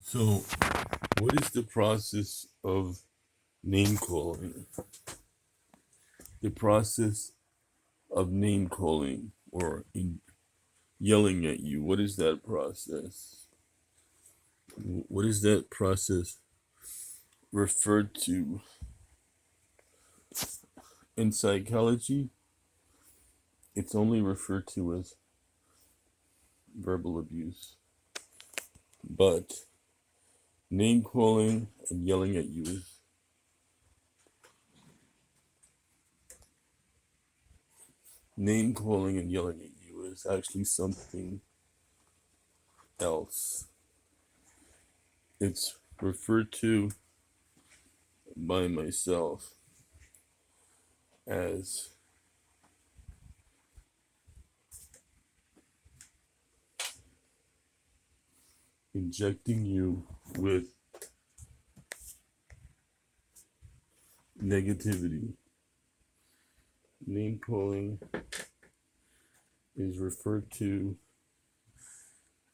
So, what is the process of name calling? The process of name calling or yelling at you. What is that process? What is that process referred to in psychology? It's only referred to as verbal abuse. But name calling and yelling at you is actually something else. It's referred to by myself as injecting you with negativity. Name calling is referred to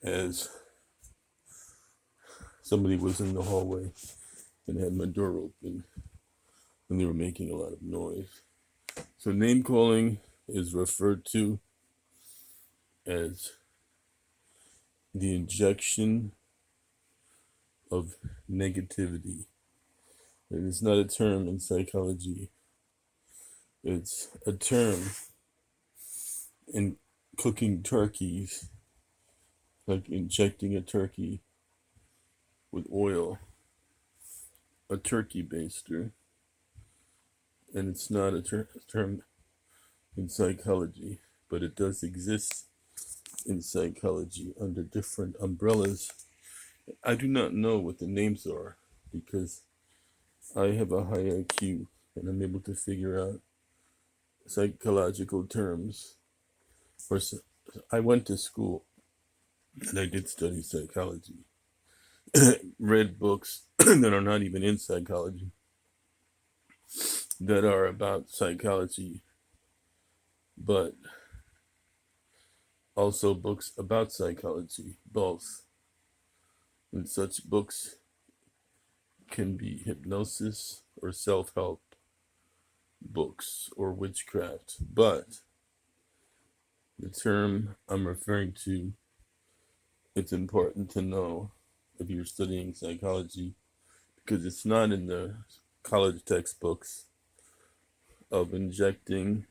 as somebody was in the hallway and had my door open and they were making a lot of noise. So name calling is referred to as the injection of negativity. And it's not a term in psychology. It's a term in cooking turkeys, like injecting a turkey with oil, a turkey baster. And it's not a term in psychology, but it does exist in psychology under different umbrellas. I do not know what the names are because I have a high IQ and I'm able to figure out psychological terms. I went to school and I did study psychology, read books that are not even in psychology, that are about psychology, but also books about psychology, both. And such books can be hypnosis or self-help books or witchcraft. But the term I'm referring to, it's important to know if you're studying psychology because it's not in the college textbooks of injecting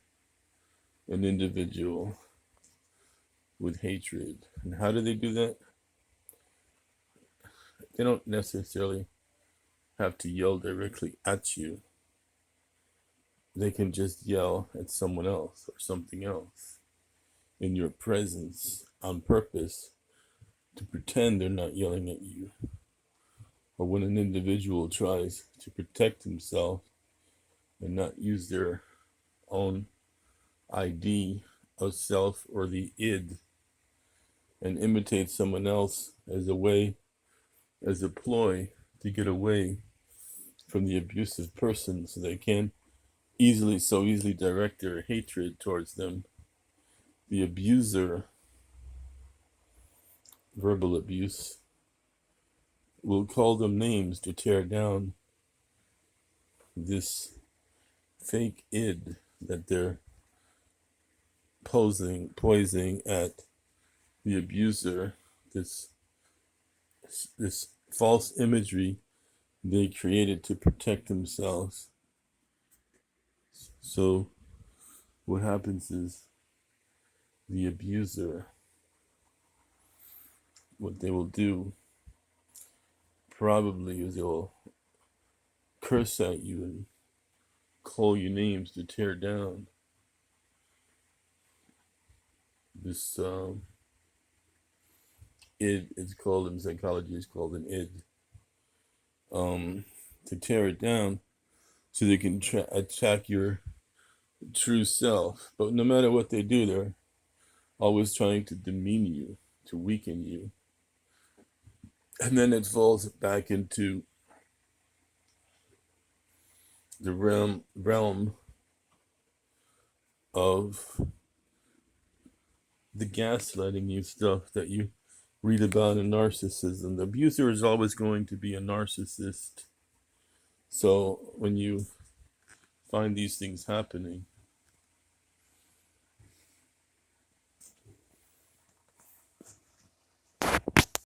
an individual with hatred. And how do they do that? They don't necessarily have to yell directly at you. They can just yell at someone else or something else in your presence on purpose to pretend they're not yelling at you. Or when an individual tries to protect himself and not use their own ID of self or the id and imitate someone else as a ploy to get away from the abusive person so they can so easily direct their hatred towards them. The abuser, verbal abuse, will call them names to tear down this fake id that they're poising at the abuser, this false imagery they created to protect themselves. So what happens is the abuser, what they will do probably is they'll curse at you and call you names to tear down this id. It's called in psychology, it's called an id, to tear it down so they can attack your true self. But no matter what they do, they're always trying to demean you, to weaken you. And then it falls back into the realm of the gaslighting you stuff that you read about in narcissism. The abuser is always going to be a narcissist. So when you find these things happening,